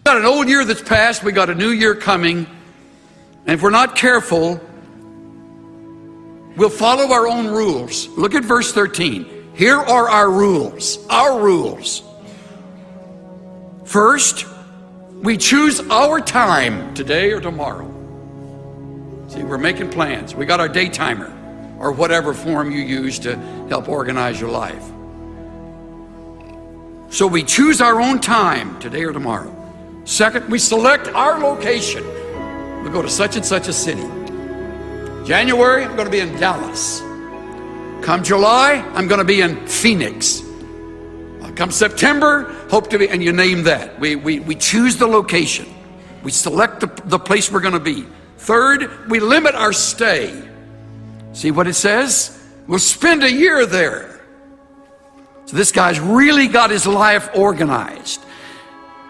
got an old year that's passed, we got a new year coming, and if we're not careful, we'll follow our own rules. Look at verse 13. Here are our rules. Our rules. First, we choose our time, today or tomorrow. See, we're making plans. We got our day timer, or whatever form you use to help organize your life. So we choose our own time, today or tomorrow. Second, we select our location. We'll go to such and such a city. January, I'm going to be in Dallas. Come July, I'm going to be in Phoenix. Come September, hope to be, and you name that. We choose the location. We select the place we're going to be. Third, we limit our stay. See what it says? We'll spend a year there. So this guy's really got his life organized.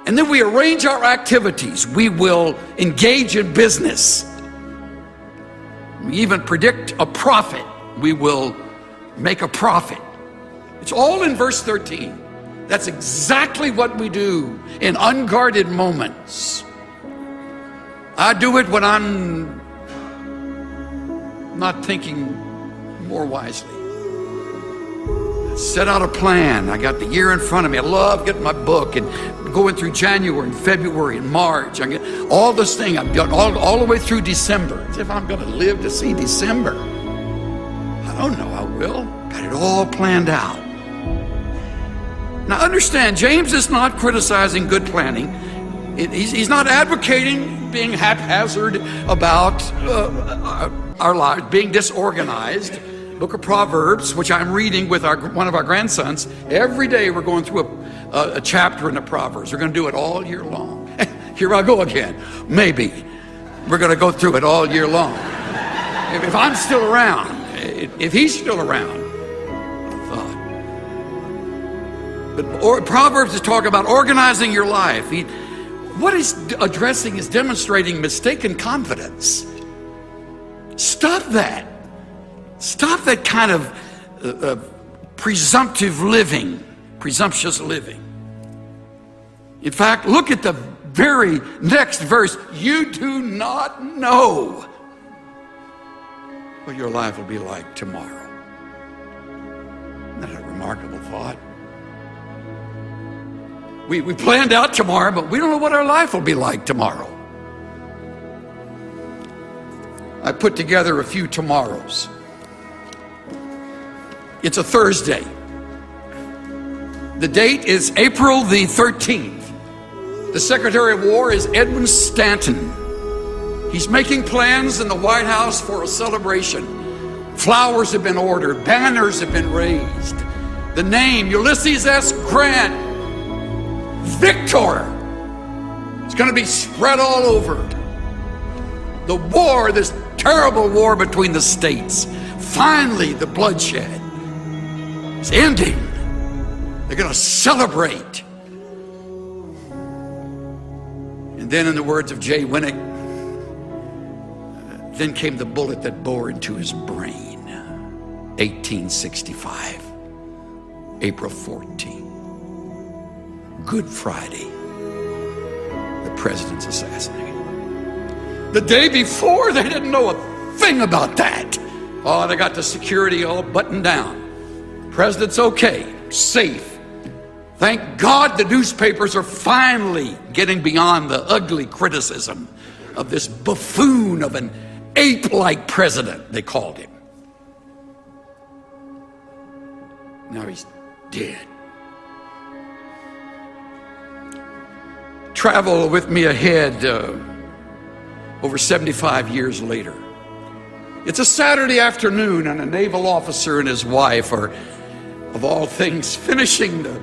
And then we arrange our activities. We will engage in business. We even predict a profit. We will make a profit. It's all in verse 13. That's exactly what we do in unguarded moments. I do it when I'm not thinking more wisely. I set out a plan. I got the year in front of me. I love getting my book and going through January and February and March. I get all this thing. I've done all the way through December. As if I'm going to live to see December. I don't know. I will. Got it all planned out. Now understand, James is not criticizing good planning. He's not advocating being haphazard about our lives, being disorganized. Book of Proverbs, which I'm reading with one of our grandsons. Every day we're going through a chapter in the Proverbs. We're going to do it all year long. Here I go again. Maybe we're going to go through it all year long. If I'm still around, if he's still around, I thought. But Proverbs is talking about organizing your life. What he's addressing is demonstrating mistaken confidence. Stop that. Stop that kind of presumptuous living. In fact, look at the very next verse. You do not know what your life will be like tomorrow. Isn't that a remarkable thought? We planned out tomorrow, but we don't know what our life will be like tomorrow. I put together a few tomorrows. It's a Thursday. The date is April the 13th. The Secretary of War is Edwin Stanton. He's making plans in the White House for a celebration. Flowers have been ordered. Banners have been raised. The name, Ulysses S. Grant, Victor, is going to be spread all over. The war, this terrible war between the states, finally the bloodshed is ending. They're going to celebrate. And then in the words of Jay Winnick, then came the bullet that bore into his brain. 1865, April 14th, Good Friday, the president's assassinated. The day before, they didn't know a thing about that. Oh, they got the security all buttoned down. President's okay, safe. Thank God the newspapers are finally getting beyond the ugly criticism of this buffoon of an ape-like president, they called him. Now he's dead. Travel with me ahead over 75 years later. It's a Saturday afternoon, and a naval officer and his wife are, of all things, finishing the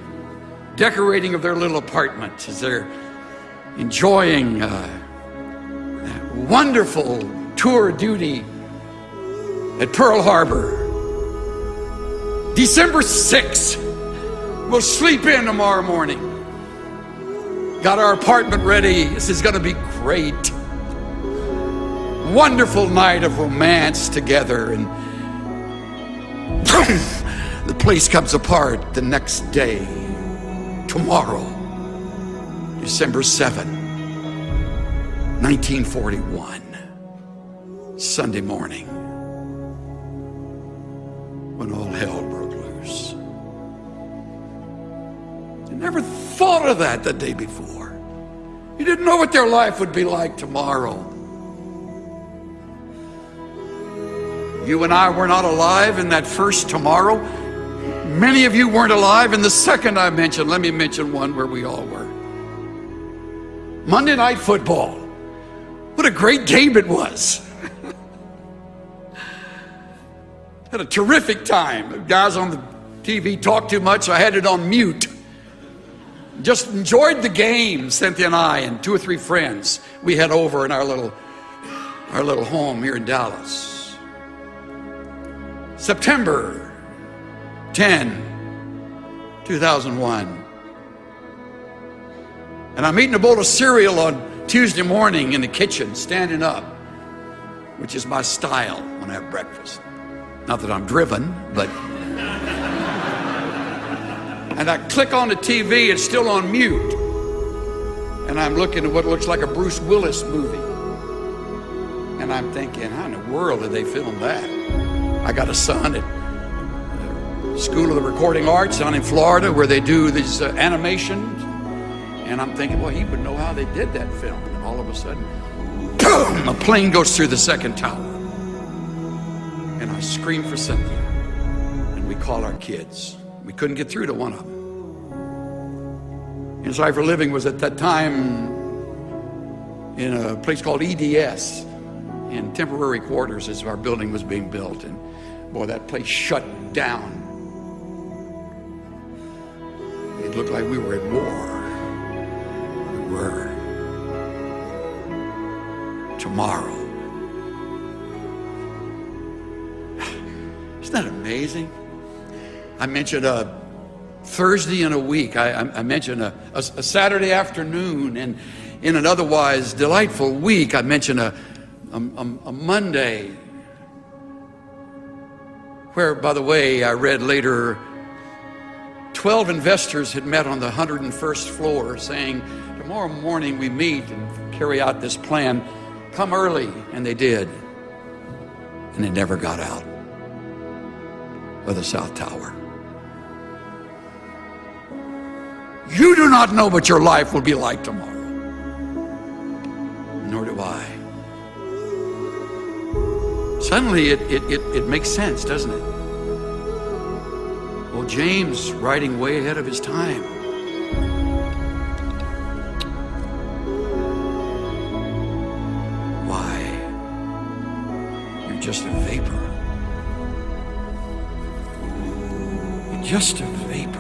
decorating of their little apartment as they're enjoying that wonderful tour duty at Pearl Harbor. December 6th, we'll sleep in tomorrow morning. Got our apartment ready. This is going to be great. Wonderful night of romance together, and the place comes apart the next day. Tomorrow, December 7th. 1941, Sunday morning, when all hell broke loose. You never thought of that the day before. You didn't know what their life would be like tomorrow. You and I were not alive in that first tomorrow. Many of you weren't alive in the second I mentioned. Let me mention one where we all were. Monday Night Football. What a great game it was. Had a terrific time. The guys on the TV talked too much, so I had it on mute. Just enjoyed the game, Cynthia and I and 2 or 3 friends we had over in our little home here in Dallas. September 10, 2001. And I'm eating a bowl of cereal on Tuesday morning in the kitchen, standing up, which is my style when I have breakfast. Not that I'm driven, but... And I click on the TV, it's still on mute. And I'm looking at what looks like a Bruce Willis movie. And I'm thinking, how in the world did they film that? I got a son at the School of the Recording Arts down in Florida where they do these animations. And I'm thinking, well, he would know how they did that film. And all of a sudden, boom, a plane goes through the second tower. And I scream for Cynthia. And we call our kids. We couldn't get through to one of them. Inside for Living was at that time in a place called EDS, in temporary quarters as our building was being built. And boy, that place shut down. It looked like we were at war. We were. Tomorrow. Isn't that amazing? I mentioned a Thursday in a week. I mentioned a Saturday afternoon, and in an otherwise delightful week, I mentioned a Monday, where, by the way, I read later, 12 investors had met on the 101st floor saying, tomorrow morning we meet and carry out this plan. Come early, and they did. And they never got out of the South Tower. You do not know what your life will be like tomorrow. Nor do I. Suddenly it makes sense, doesn't it? Well, James, writing way ahead of his time. Why? You're just a vapor. You're just a vapor.